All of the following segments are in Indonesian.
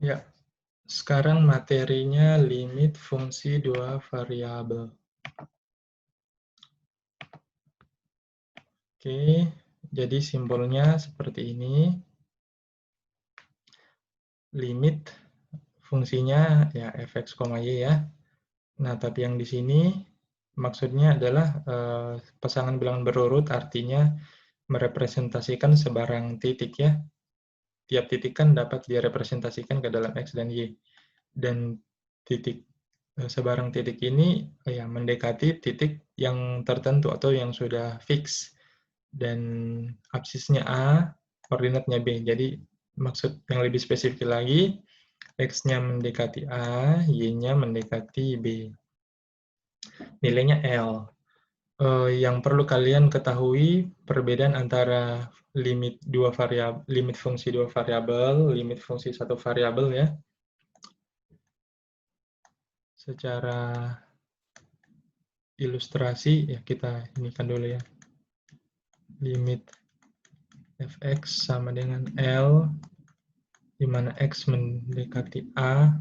Ya, sekarang materinya limit fungsi dua variabel. Oke, jadi simbolnya seperti ini. Limit fungsinya ya fx, y ya. Nah, tapi yang di sini maksudnya adalah pasangan bilangan berurut, artinya merepresentasikan sebarang titik ya. Tiap titik kan dapat direpresentasikan ke dalam X dan Y. Dan titik sebarang titik ini ya mendekati titik yang tertentu atau yang sudah fix. Dan absisnya A, koordinatnya B. Jadi maksud yang lebih spesifik lagi, X-nya mendekati A, Y-nya mendekati B. Nilainya L. Yang perlu kalian ketahui perbedaan antara limit fungsi dua variabel, limit fungsi satu variabel ya. Secara ilustrasi ya kita inikan dulu ya. Limit fx sama dengan L di mana x mendekati A.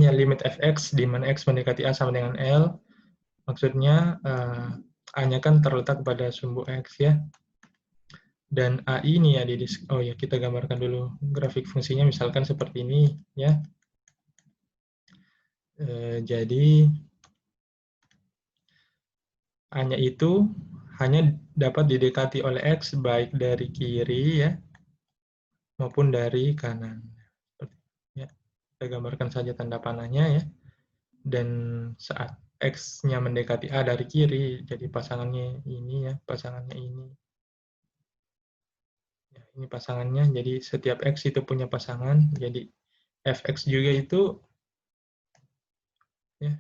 Ya, limit fx di mana x mendekati A sama dengan L. Maksudnya A-nya kan terletak pada sumbu x ya. Dan AI ini ya oh ya kita gambarkan dulu grafik fungsinya misalkan seperti ini ya. Jadi A-nya itu hanya dapat didekati oleh X baik dari kiri ya maupun dari kanan. Ya, kita gambarkan saja tanda panahnya ya. Dan saat X-nya mendekati A dari kiri, jadi pasangannya ini ya, pasangannya ini. Ya, ini pasangannya, jadi setiap X itu punya pasangan, jadi Fx juga itu ya,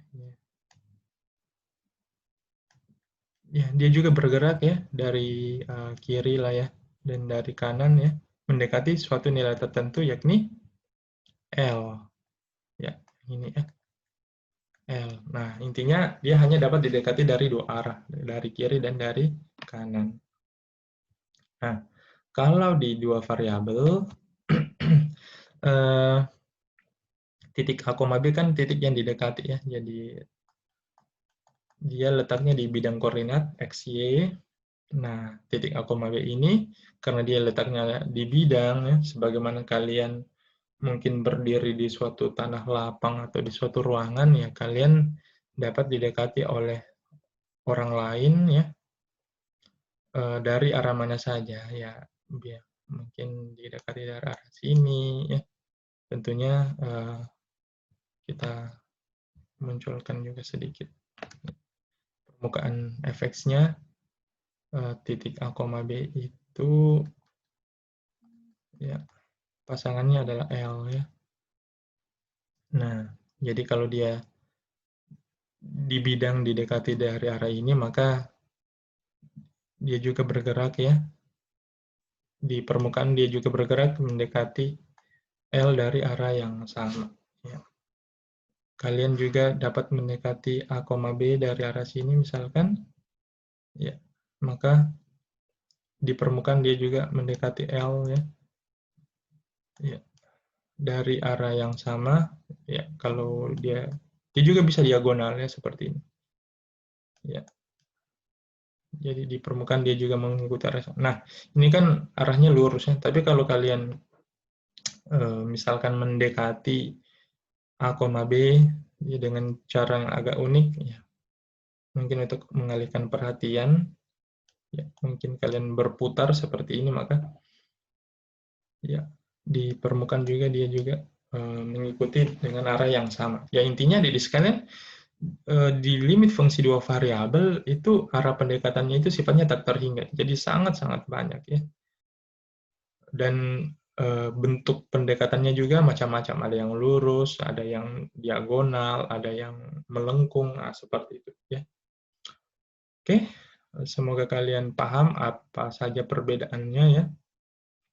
ya dia juga bergerak ya dari kiri lah ya dan dari kanan ya mendekati suatu nilai tertentu yakni L ya ini ya L. Nah intinya dia hanya dapat didekati dari dua arah dari kiri dan dari kanan. Nah kalau di dua variabel titik A, B kan titik yang didekati ya jadi dia letaknya di bidang koordinat x, y. Nah, titik A, B ini, karena dia letaknya di bidang, ya, sebagaimana kalian mungkin berdiri di suatu tanah lapang atau di suatu ruangan, ya kalian dapat didekati oleh orang lain, ya, dari arah mana saja, ya, mungkin didekati dari arah sini, ya. Tentunya kita munculkan juga sedikit permukaan fx-nya. Titik A, B itu ya pasangannya adalah L ya. Nah, jadi kalau dia di bidang didekati dari arah ini, maka dia juga bergerak ya. Di permukaan dia juga bergerak mendekati L dari arah yang sama. Ya. Kalian juga dapat mendekati A, B dari arah sini misalkan. Ya, maka di permukaan dia juga mendekati L ya. Ya. Dari arah yang sama, ya kalau dia juga bisa diagonalnya seperti ini. Ya. Jadi di permukaan dia juga mengikuti arah. Nah, ini kan arahnya lurus ya. Tapi kalau kalian misalkan mendekati A, B ya dengan cara yang agak unik, ya, mungkin untuk mengalihkan perhatian, ya, mungkin kalian berputar seperti ini, maka ya di permukaan juga dia juga mengikuti dengan arah yang sama. Ya intinya di sekalian di limit fungsi dua variabel itu arah pendekatannya itu sifatnya tak terhingga. Jadi sangat-sangat banyak ya. Dan bentuk pendekatannya juga macam-macam. Ada yang lurus, ada yang diagonal, ada yang melengkung, nah, seperti itu ya. Oke, semoga kalian paham apa saja perbedaannya ya.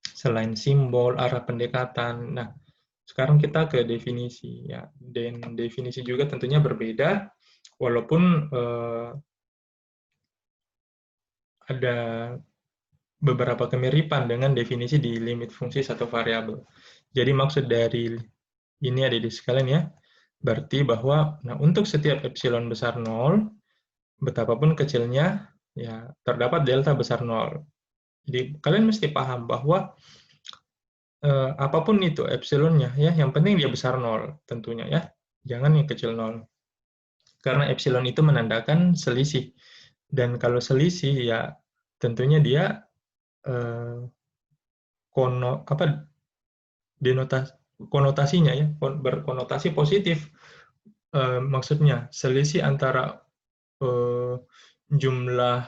Selain simbol, arah pendekatan. Nah, sekarang kita ke definisi ya. Dan definisi juga tentunya berbeda, walaupun ada beberapa kemiripan dengan definisi di limit fungsi satu variabel. Jadi maksud dari Ini adik-adik sekalian ya. Berarti bahwa untuk setiap epsilon besar 0, betapapun kecilnya, ya terdapat delta besar 0. Jadi kalian mesti paham bahwa apapun itu epsilonnya, ya, yang penting dia besar 0 tentunya ya. Jangan yang kecil 0. Karena epsilon itu menandakan selisih. Dan kalau selisih ya tentunya dia eh, konotasinya ya berkonotasi positif. Maksudnya selisih antara jumlah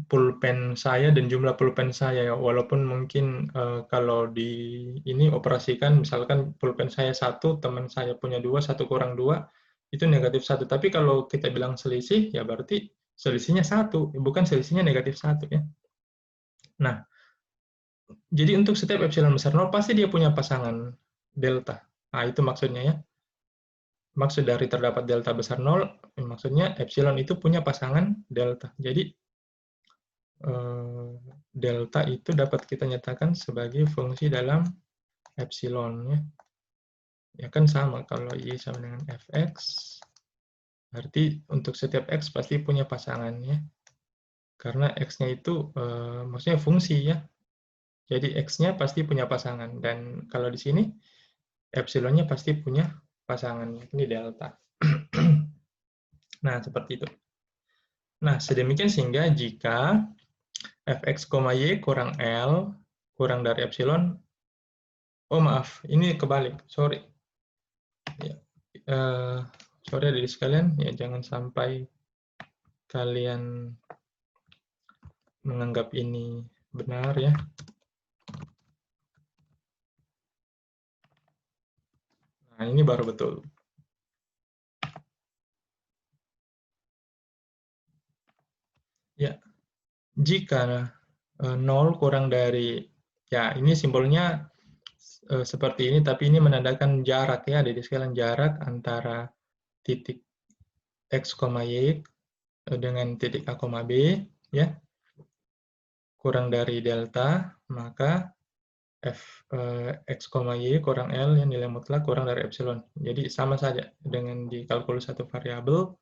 pulpen saya dan jumlah pulpen saya ya, walaupun mungkin kalau di ini operasikan misalkan pulpen saya satu, teman saya punya dua, satu kurang dua, itu negatif satu. Tapi kalau kita bilang selisih ya berarti selisihnya satu, bukan selisihnya negatif satu ya. Nah, jadi untuk setiap epsilon besar 0 pasti dia punya pasangan delta. Nah, itu maksudnya ya. Maksud dari terdapat delta besar 0, maksudnya epsilon itu punya pasangan delta. Jadi delta itu dapat kita nyatakan sebagai fungsi dalam epsilon ya. Ya kan sama kalau y sama dengan fx, berarti untuk setiap x pasti punya pasangannya. Karena x-nya itu maksudnya fungsi ya. Jadi x-nya pasti punya pasangan dan kalau di sini epsilonnya pasti punya pasangannya. Ini delta. Nah, seperti itu. Nah, sedemikian sehingga jika fx, y kurang L kurang dari epsilon, oh maaf, ini kebalik, sorry. Ya, sorry adik sekalian, ya jangan sampai kalian menganggap ini benar ya. Nah, ini baru betul. Ya, jika 0 kurang dari, ya ini simbolnya seperti ini, tapi ini menandakan jarak ya, adik sekalian, jarak antara titik x, y dengan titik a, b, ya, kurang dari delta, maka x, y kurang L yang nilai mutlak kurang dari epsilon. Jadi sama saja dengan di kalkulus satu variabel,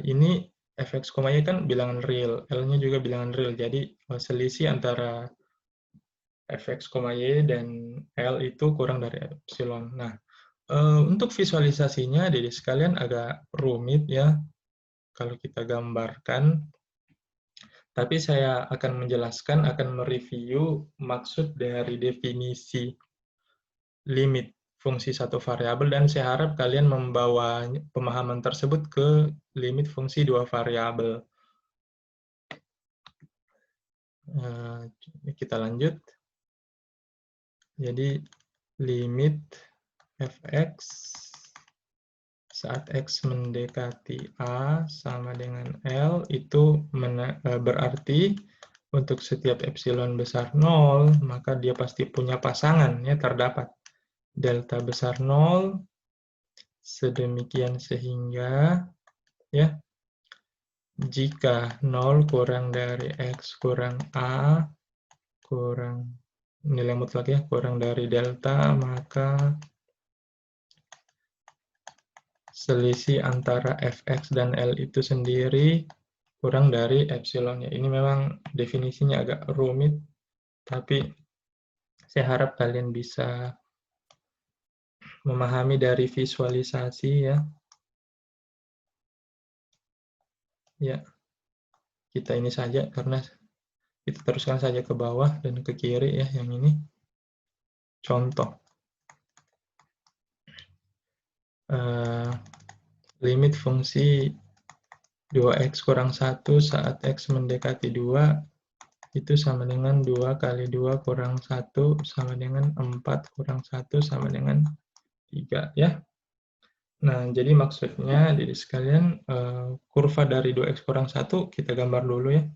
ini fx, y kan bilangan real, L-nya juga bilangan real. Jadi selisih antara fx, y dan L itu kurang dari epsilon. Nah, untuk visualisasinya, jadi sekalian agak rumit ya kalau kita gambarkan. Tapi saya akan menjelaskan, akan mereview maksud dari definisi limit fungsi satu variabel, dan saya harap kalian membawa pemahaman tersebut ke limit fungsi dua variabel. Kita lanjut. Jadi limit fx saat x mendekati a sama dengan L itu berarti untuk setiap epsilon besar 0, maka dia pasti punya pasangan, ya, terdapat delta besar 0, sedemikian sehingga ya jika 0 kurang dari x kurang a kurang nilai mutlak ya kurang dari delta, maka selisih antara fx dan L itu sendiri kurang dari epsilon. Ya, ini memang definisinya agak rumit, tapi saya harap kalian bisa memahami dari visualisasi ya. Ya, kita ini saja karena kita teruskan saja ke bawah dan ke kiri ya yang ini. Contoh. Limit fungsi 2x kurang 1 saat x mendekati 2 itu sama dengan 2 kali 2 kurang 1 sama dengan 4 kurang 1 sama dengan 3 ya. Nah, jadi maksudnya jadi sekalian kurva dari 2x kurang 1 kita gambar dulu ya.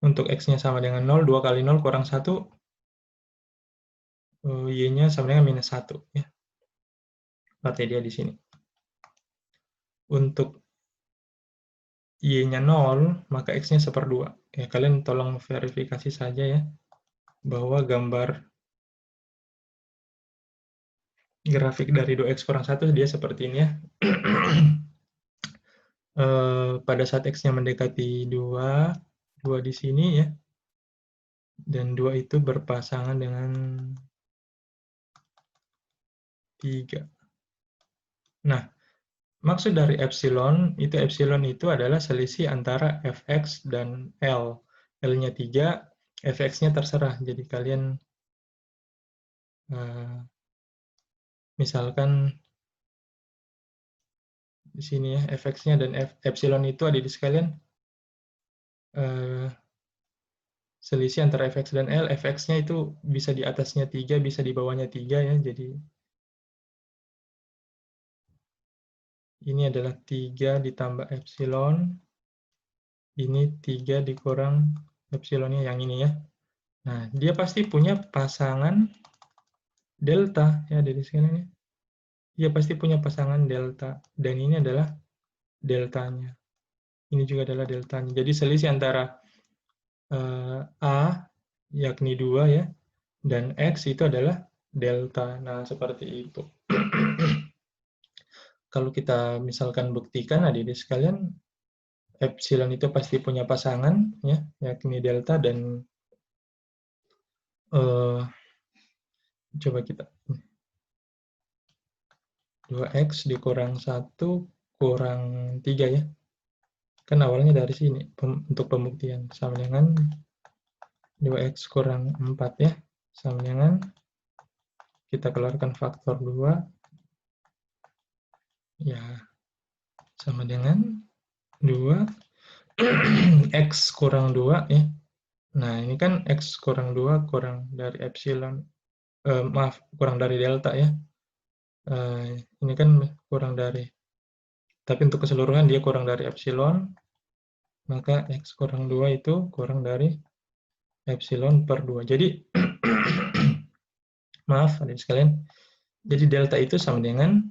Untuk x-nya sama dengan 0, 2 kali 0 kurang 1, y-nya sama dengan minus 1 ya. Berarti dia di sini. Untuk y-nya 0, maka x-nya 1/2. Ya, kalian tolong verifikasi saja ya, bahwa gambar grafik dari 2x kurang 1 dia seperti ini ya. Pada saat x-nya mendekati 2, 2 di sini ya, dan 2 itu berpasangan dengan 3. Nah, maksud dari epsilon itu adalah selisih antara fx dan L. L-nya 3, fx-nya terserah. Jadi kalian misalkan di sini ya, fx-nya dan epsilon itu ada di sekalian selisih antara fx dan L. Fx-nya itu bisa di atasnya 3, bisa di bawahnya 3 ya. Jadi ini adalah 3 ditambah epsilon. Ini 3 dikurang epsilonnya yang ini ya. Nah, dia pasti punya pasangan delta ya dari sini nih. Dia pasti punya pasangan delta dan ini adalah deltanya. Ini juga adalah deltanya. Jadi selisih antara A yakni 2 ya dan X itu adalah delta. Nah, seperti itu. Kalau kita misalkan buktikan adik-adik sekalian, epsilon itu pasti punya pasangan ya, yakni delta dan coba kita 2x dikurang 1 kurang 3 ya. Kan awalnya dari sini untuk pembuktian sama dengan 2x kurang 4 ya. Sama dengan kita keluarkan faktor 2 ya sama dengan 2 x kurang 2 ya. Nah, ini kan x kurang 2 kurang dari epsilon maaf, kurang dari delta ya. Ini kan kurang dari, tapi untuk keseluruhan dia kurang dari epsilon, maka x kurang 2 itu kurang dari epsilon per 2. Jadi, maaf adik sekalian, jadi delta itu sama dengan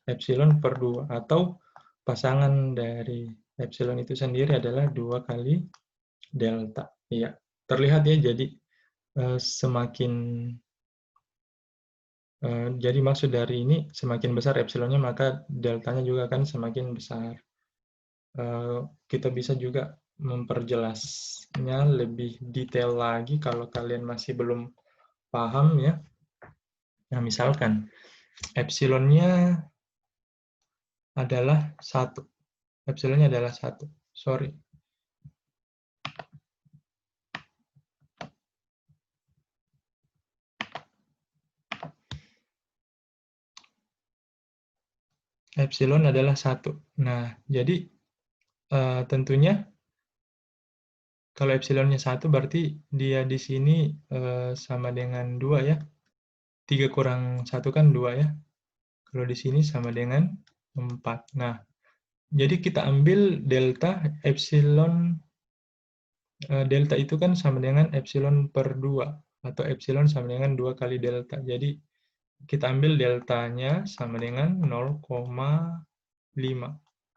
epsilon per 2, atau pasangan dari epsilon itu sendiri adalah 2 kali delta. Iya, terlihat ya, jadi semakin jadi maksud dari ini, semakin besar epsilonnya, maka deltanya juga akan semakin besar. Kita bisa juga memperjelasnya lebih detail lagi kalau kalian masih belum paham ya. Nah, misalkan epsilonnya adalah 1. Epsilonnya adalah 1. Sorry. Epsilon adalah 1. Nah, jadi tentunya kalau epsilonnya 1 berarti dia di sini sama dengan 2 ya. 3 kurang 1 kan 2 ya. Kalau di sini sama dengan 4. Nah, jadi kita ambil delta epsilon, delta itu kan sama dengan epsilon per 2, atau epsilon sama dengan 2 kali delta. Jadi kita ambil deltanya sama dengan 0,5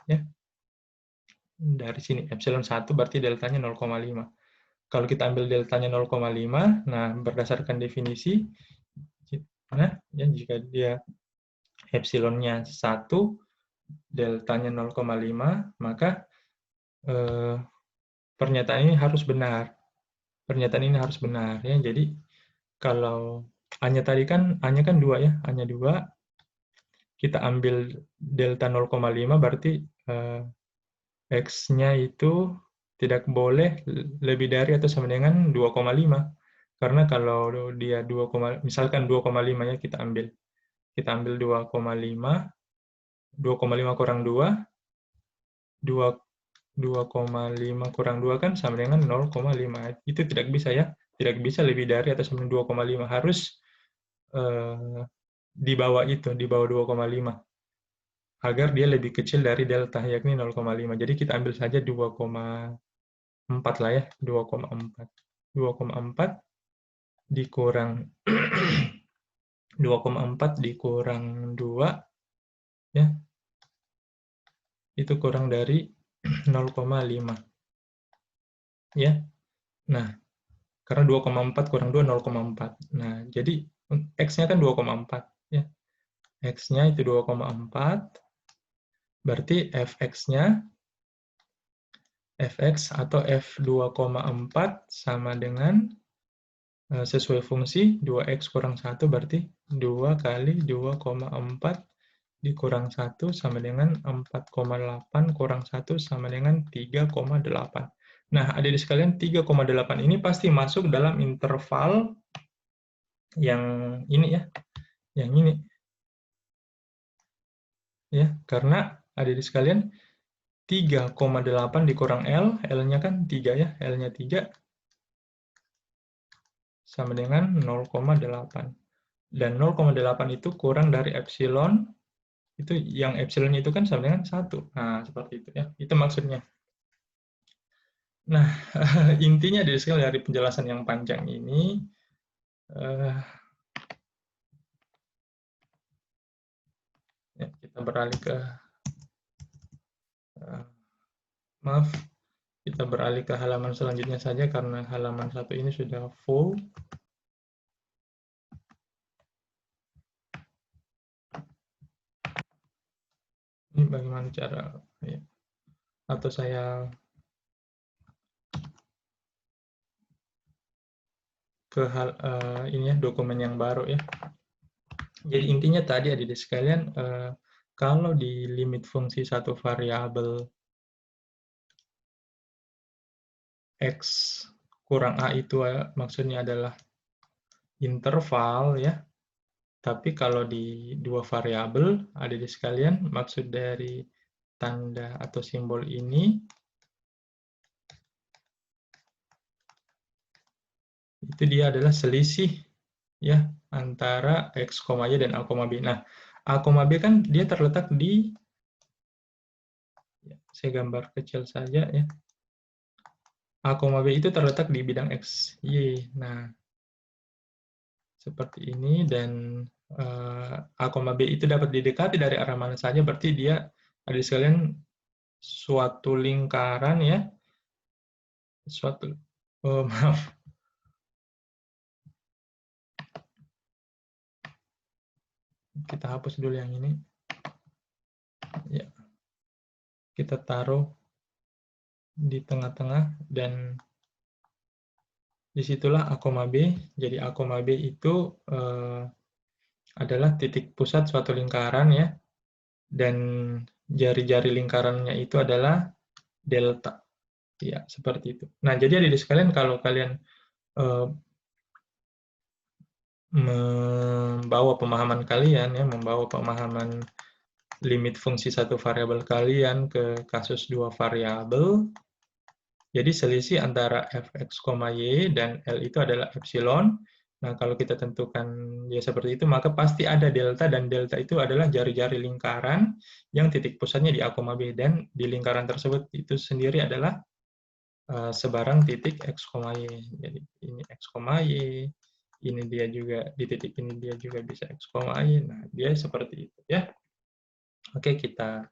ya. Dari sini epsilon 1 berarti deltanya 0,5. Kalau kita ambil deltanya 0,5, nah berdasarkan definisi, nah ya, jika dia epsilonnya 1, deltanya 0,5, maka pernyataan ini harus benar. Pernyataan ini harus benar ya. Jadi kalau A-nya tadi kan A-nya kan 2 ya, A-nya 2, kita ambil delta 0,5 berarti X-nya itu tidak boleh lebih dari atau sama dengan 2,5. Karena kalau dia 2, misalkan 2,5 ya kita ambil. Kita ambil 2,5, 2,5 kurang 2, 2,5 kurang 2 kan sama dengan 0,5. Itu tidak bisa ya. Tidak bisa lebih dari atau sama dengan 2,5. Harus di bawah itu, di bawah 2,5. Agar dia lebih kecil dari delta, yakni 0,5. Jadi kita ambil saja 2,4 lah ya. 2,4. 2,4 dikurang 2,4 dikurang 2 ya. Itu kurang dari 0,5. Ya. Nah, karena 2,4 kurang 2 0,4. Nah, jadi X-nya kan 2,4 ya. X-nya itu 2,4, berarti fx-nya fx atau f2,4 sama dengan sesuai fungsi 2x kurang 1 berarti 2 kali 2,4 dikurang 1 sama dengan 4,8 kurang 1 sama dengan 3,8. Nah, adik-adik sekalian, 3,8 ini pasti masuk dalam interval yang ini ya, yang ini. Ya, karena adik-adik sekalian 3,8 dikurang L, L-nya kan 3 ya, L-nya 3 sama dengan 0,8. Dan 0,8 itu kurang dari epsilon, itu yang epsilon itu kan sama dengan 1. Nah, seperti itu ya. Itu maksudnya. Nah, intinya dari penjelasan yang panjang ini, ya, kita beralih ke, maaf, kita beralih ke halaman selanjutnya saja karena halaman 1 ini sudah full. Ini bagaimana cara, ya, atau saya ke ini ya, dokumen yang baru ya. Jadi intinya tadi adik-adik sekalian, kalau di limit fungsi satu variabel x kurang a itu maksudnya adalah interval ya. Tapi kalau di dua variabel, adik-adik sekalian, maksud dari tanda atau simbol ini itu dia adalah selisih ya antara x, y dan a, b. Nah, a, b kan dia terletak di, ya, saya gambar kecil saja ya. A, b itu terletak di bidang x, y. Nah, seperti ini, dan a, b itu dapat didekati dari arah mana saja, berarti dia ada sekalian suatu lingkaran ya, suatu, oh, maaf, kita hapus dulu yang ini, ya, kita taruh di tengah-tengah, dan disitulah A, B, jadi A, B itu adalah titik pusat suatu lingkaran ya, dan jari-jari lingkarannya itu adalah delta. Ya, seperti itu. Nah, jadi adik sekalian, kalau kalian membawa pemahaman kalian ya, membawa pemahaman limit fungsi satu variabel kalian ke kasus dua variabel, jadi selisih antara fx, y dan L itu adalah epsilon. Nah, kalau kita tentukan ya seperti itu, maka pasti ada delta, dan delta itu adalah jari-jari lingkaran yang titik pusatnya di A, B, dan di lingkaran tersebut itu sendiri adalah sebarang titik x, y. Jadi ini x, y, ini dia juga, di titik ini dia juga bisa x, y. Nah, dia seperti itu ya. Oke, kita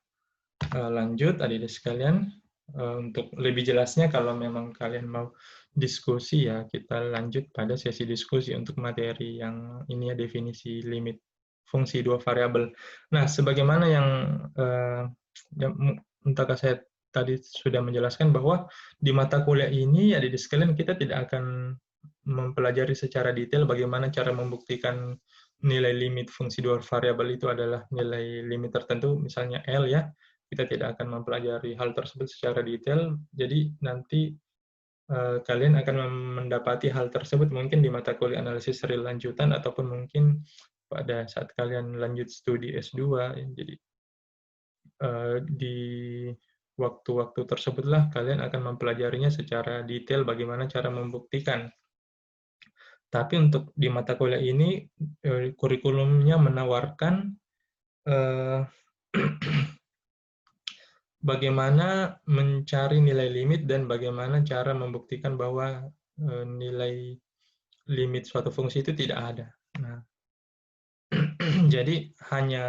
lanjut adik-adik sekalian. Untuk lebih jelasnya, kalau memang kalian mau diskusi ya, kita lanjut pada sesi diskusi untuk materi yang ini ya, definisi limit fungsi dua variabel. Nah, sebagaimana yang entahkah saya tadi sudah menjelaskan bahwa di mata kuliah ini adik-adik sekalian kita tidak akan mempelajari secara detail bagaimana cara membuktikan nilai limit fungsi dua variabel itu adalah nilai limit tertentu, misalnya L ya. Kita tidak akan mempelajari hal tersebut secara detail, jadi nanti kalian akan mendapati hal tersebut mungkin di mata kuliah analisis real lanjutan, ataupun mungkin pada saat kalian lanjut studi S2. Jadi di waktu-waktu tersebutlah kalian akan mempelajarinya secara detail bagaimana cara membuktikan. Tapi untuk di mata kuliah ini, kurikulumnya menawarkan bagaimana mencari nilai limit dan bagaimana cara membuktikan bahwa nilai limit suatu fungsi itu tidak ada. Nah, jadi hanya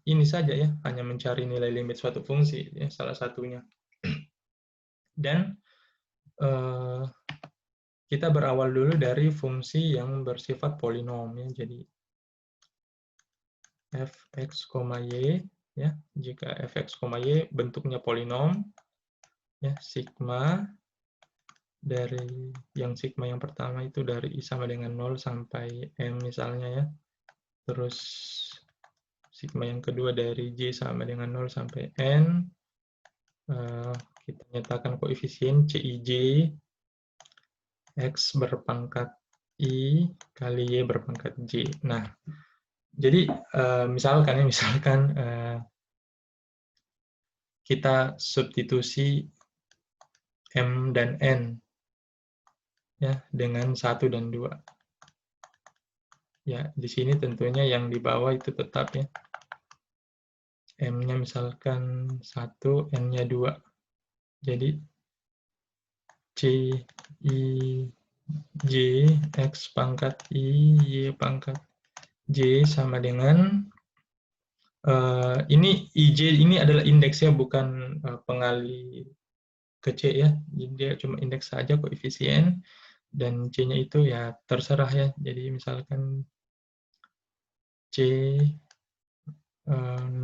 ini saja ya, hanya mencari nilai limit suatu fungsi ya, salah satunya. Dan kita berawal dulu dari fungsi yang bersifat polinom ya. Jadi fx, y, ya. Jika fx, y bentuknya polinom, ya, sigma dari sigma yang pertama itu dari i sama dengan 0 sampai m misalnya, ya. Terus sigma yang kedua dari j sama dengan 0 sampai n. Kita nyatakan koefisien Cij x berpangkat i kali y berpangkat j. Nah, jadi misalkan kita substitusi m dan n, ya, dengan 1 dan 2. Ya, di sini tentunya yang di bawah itu tetap, ya. M-nya misalkan 1, N-nya 2. Jadi C, I, J, X pangkat I, Y pangkat J sama dengan, ini IJ ini adalah indeksnya, bukan pengali ke C, ya. Jadi dia cuma indeks saja, koefisien, dan C-nya itu ya terserah, ya. Jadi misalkan C 00,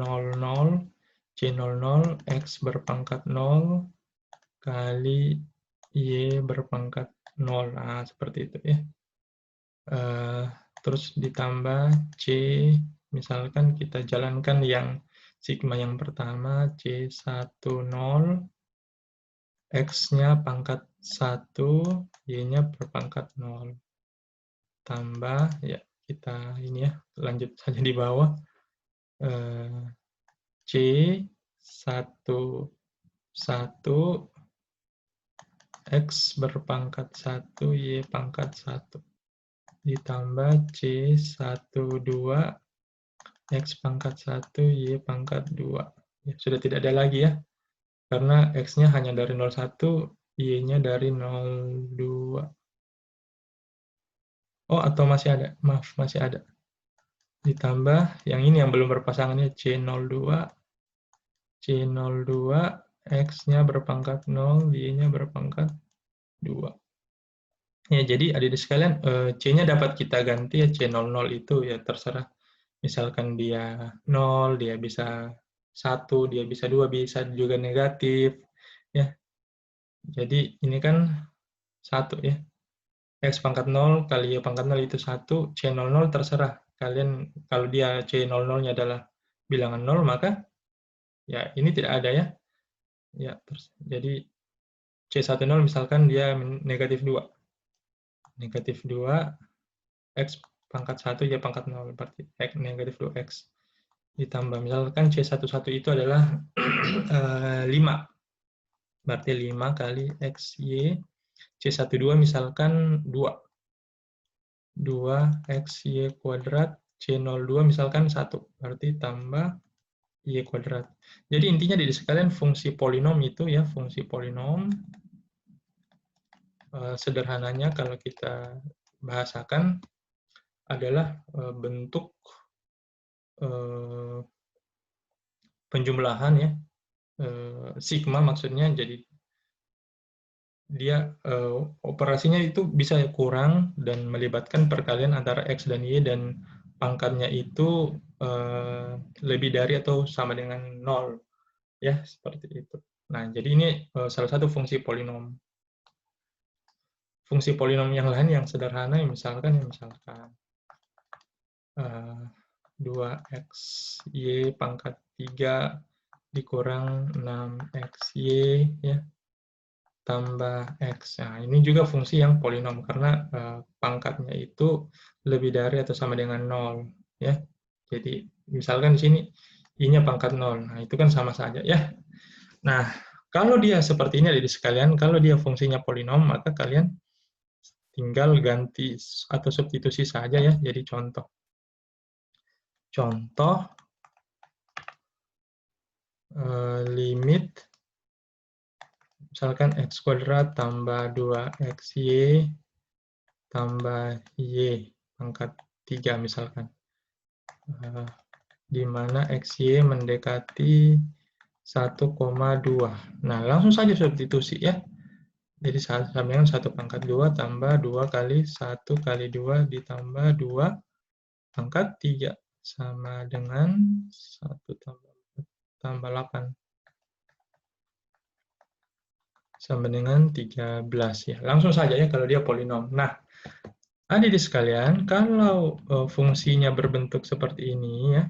C00, X berpangkat 0, kali Y berpangkat 0. Nah, seperti itu, ya. Terus ditambah C, misalkan kita jalankan yang sigma yang pertama, C10, X-nya pangkat 1, Y-nya berpangkat 0. Tambah, ya, kita ini, ya, lanjut saja di bawah. C11 X berpangkat 1, Y pangkat 1. Ditambah C12 X pangkat 1, Y pangkat 2. Ya, sudah tidak ada lagi, ya. Karena X-nya hanya dari 01, Y-nya dari 02. Oh, atau masih ada? Maaf, masih ada. Ditambah, yang ini yang belum berpasangannya, C02, X-nya berpangkat 0, Y-nya berpangkat 2. Ya, jadi adik-adik sekalian, C-nya dapat kita ganti, ya, C00 itu ya terserah. Misalkan dia 0, dia bisa 1, dia bisa 2, bisa juga negatif, ya. Jadi ini kan 1, ya. X pangkat 0 kali Y pangkat 0 itu 1, C00 terserah. Kalian, kalau dia C00-nya adalah bilangan 0, maka ya ini tidak ada, ya. Ya, jadi C10 misalkan dia negatif 2. Negatif 2, X pangkat 1, Y pangkat 0, berarti X negatif 2X. Ditambah, misalkan C11 itu adalah 5. Berarti 5 kali X, Y. C12 misalkan 2. 2X, Y kuadrat. C02 misalkan 1. Berarti tambah Y kuadrat. Jadi intinya di sekalian fungsi polinom itu, ya, fungsi polinom. Sederhananya kalau kita bahasakan adalah bentuk penjumlahan, ya, sigma maksudnya. Jadi dia operasinya itu bisa kurang dan melibatkan perkalian antara X dan Y, dan pangkatnya itu lebih dari atau sama dengan 0, ya, seperti itu. Nah, jadi ini salah satu fungsi polinom. Fungsi polinom yang lain yang sederhana, misalkan 2x y pangkat 3 dikurang 6xy, ya, tambah x. Nah, ini juga fungsi yang polinom karena pangkatnya itu lebih dari atau sama dengan 0, ya. Jadi misalkan di sini i-nya pangkat 0. Nah, itu kan sama saja, ya. Nah, kalau dia seperti ini adik sekalian, kalau dia fungsinya polinom, maka kalian tinggal ganti atau substitusi saja, ya. Jadi contoh limit misalkan x kuadrat tambah 2xy tambah y pangkat 3 misalkan, di mana xy mendekati 1,2. Nah, langsung saja substitusi, ya. Jadi sama dengan 1 pangkat 2 tambah 2 kali 1 kali 2 ditambah 2 pangkat 3 sama dengan 1 tambah 8 sama dengan 13 ya. Langsung saja ya kalau dia polinom. Nah, adik-adik sekalian, kalau fungsinya berbentuk seperti ini ya,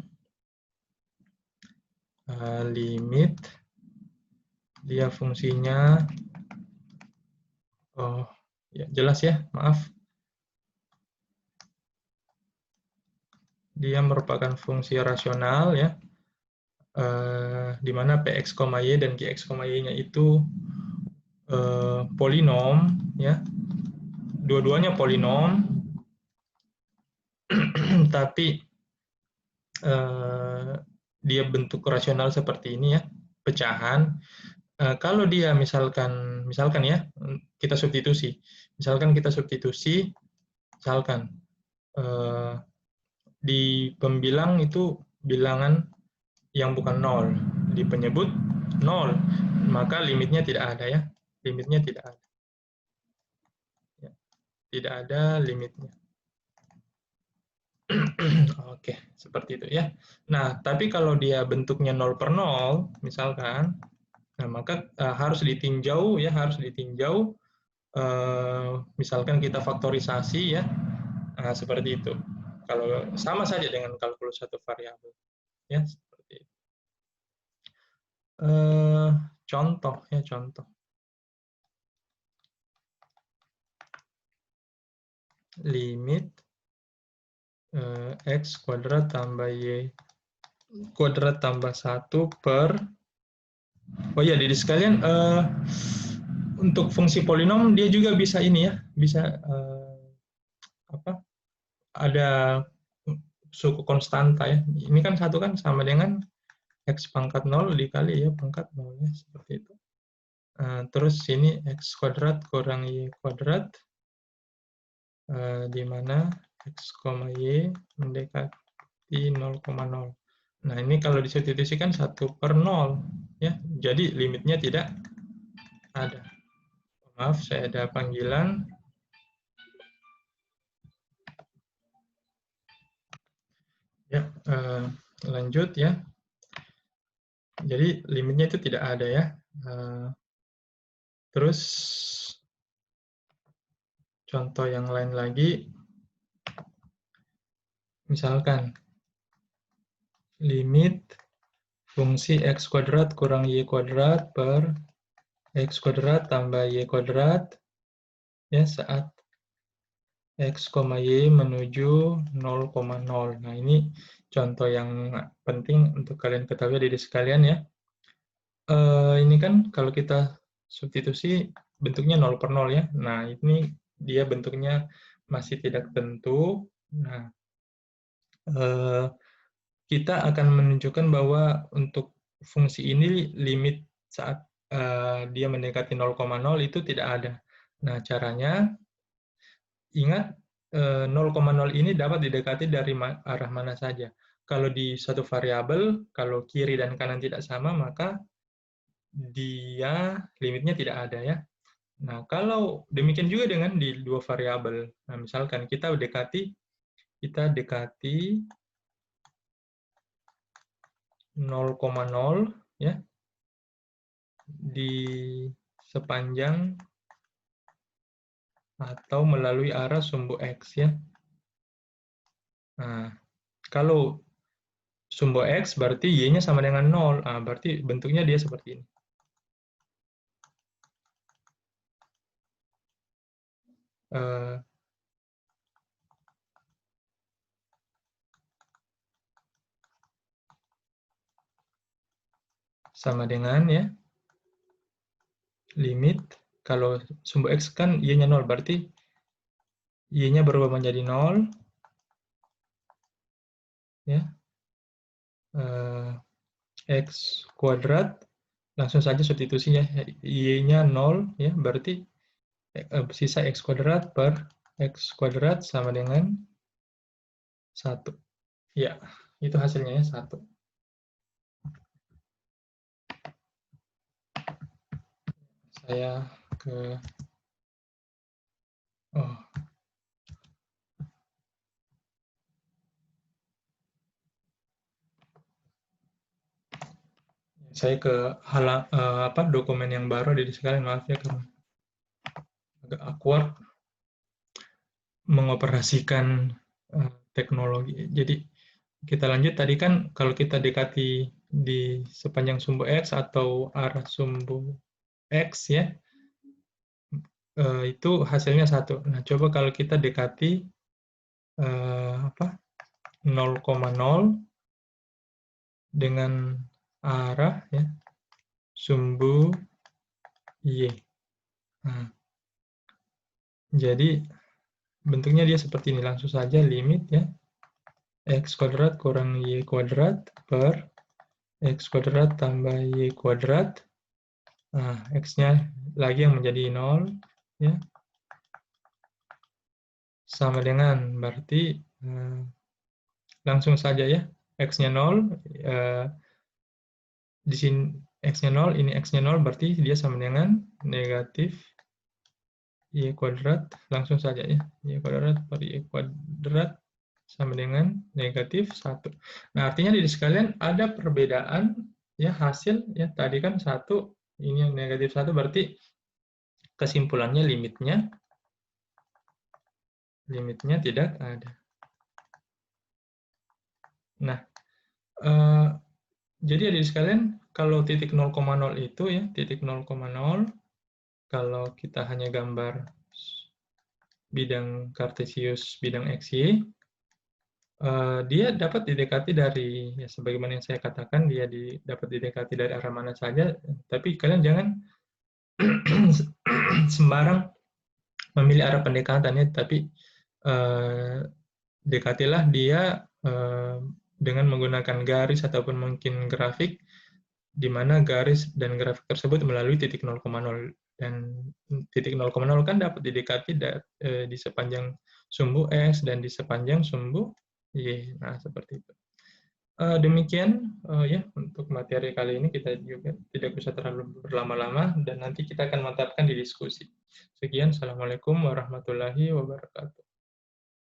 limit dia fungsinya, oh ya jelas ya, maaf, dia merupakan fungsi rasional ya, di mana px, y dan gx, y-nya itu polinom ya, dua-duanya polinom, tapi dia bentuk rasional seperti ini ya, pecahan. Kalau dia misalkan ya, kita substitusi. Misalkan di pembilang itu bilangan yang bukan 0, di penyebut 0, maka limitnya tidak ada ya. Limitnya tidak ada. Ya, tidak ada limitnya. Oke, seperti itu ya. Nah, tapi kalau dia bentuknya 0 per 0, misalkan, nah maka harus ditinjau ya, misalkan kita faktorisasi ya, seperti itu. Kalau sama saja dengan kalkulus satu variabel, ya seperti itu. Contoh ya, contoh. Limit x kuadrat tambah y kuadrat tambah 1 per, oh ya, jadi sekalian, untuk fungsi polinom dia juga bisa ini ya, bisa apa? Ada suku konstanta ya. Ini kan satu kan sama dengan x pangkat 0 dikali ya pangkat 0 ya, seperti itu. Terus sini x kuadrat kurang y kuadrat, di mana x, y mendekati 0,0. Nah, ini kalau disubstitusikan 1 per 0 ya. Jadi limitnya tidak ada. Maaf, saya ada panggilan. Ya, lanjut ya. Jadi limitnya itu tidak ada ya. Terus contoh yang lain lagi, misalkan limit fungsi x kuadrat kurang y kuadrat per x kuadrat tambah y kuadrat ya saat x, y menuju 0,0. Nah, ini contoh yang penting untuk kalian ketahui di sekalian ya. Ini kan kalau kita substitusi bentuknya 0 per 0 ya. Nah, ini dia bentuknya masih tidak tentu. Nah, kita akan menunjukkan bahwa untuk fungsi ini limit saat dia mendekati 0,0 itu tidak ada. Nah, caranya ingat 0,0 ini dapat didekati dari arah mana saja. Kalau di satu variabel, kalau kiri dan kanan tidak sama, maka dia limitnya tidak ada ya. Nah, kalau demikian juga dengan di dua variabel. Nah, misalkan kita dekati 0,0 ya di sepanjang atau melalui arah sumbu X ya. Nah, kalau sumbu X berarti Y-nya sama dengan 0. Nah, berarti bentuknya dia seperti ini. Sama dengan ya, limit, kalau sumbu X kan Y-nya 0, berarti Y-nya berubah menjadi 0. Ya, X kuadrat, langsung saja substitusinya, Y-nya 0, ya, berarti sisa X kuadrat per X kuadrat sama dengan 1. Ya, itu hasilnya ya, 1. Saya ke, oh, saya ke dokumen yang baru di sekalian, maaf ya karena agak awkward mengoperasikan teknologi. Jadi kita lanjut, tadi kan kalau kita dekati di sepanjang sumbu X atau arah sumbu X ya, itu hasilnya 1. Nah, coba kalau kita dekati 0,0 dengan arah ya, sumbu Y. Nah, jadi bentuknya dia seperti ini, langsung saja limit ya, X kuadrat kurang Y kuadrat per X kuadrat tambah Y kuadrat. Nah, X-nya lagi yang menjadi 0 ya, sama dengan, berarti langsung saja ya, X-nya 0, di sini X-nya 0, ini X-nya 0, berarti dia sama dengan negatif Y kuadrat, langsung saja ya, Y kuadrat per Y kuadrat sama dengan negatif 1. Nah, artinya di sekalian ada perbedaan ya, hasil ya, tadi kan 1, ini yang negatif 1, berarti kesimpulannya limitnya tidak ada. Nah, jadi adik sekalian, kalau titik 0,0 itu ya, titik 0,0, kalau kita hanya gambar bidang kartesius, bidang XY, dia dapat didekati dari, ya sebagaimana yang saya katakan, dia dapat didekati dari arah mana saja, tapi kalian jangan sembarang memilih arah pendekatannya, tapi dekatilah dia dengan menggunakan garis ataupun mungkin grafik, di mana garis dan grafik tersebut melalui titik 0,0, dan titik 0,0 kan dapat didekati di sepanjang sumbu X dan di sepanjang sumbu Y. Nah, seperti itu. Demikian ya untuk materi kali ini, kita juga tidak bisa terlalu berlama-lama dan nanti kita akan mantapkan di diskusi. Sekian, Assalamualaikum warahmatullahi wabarakatuh.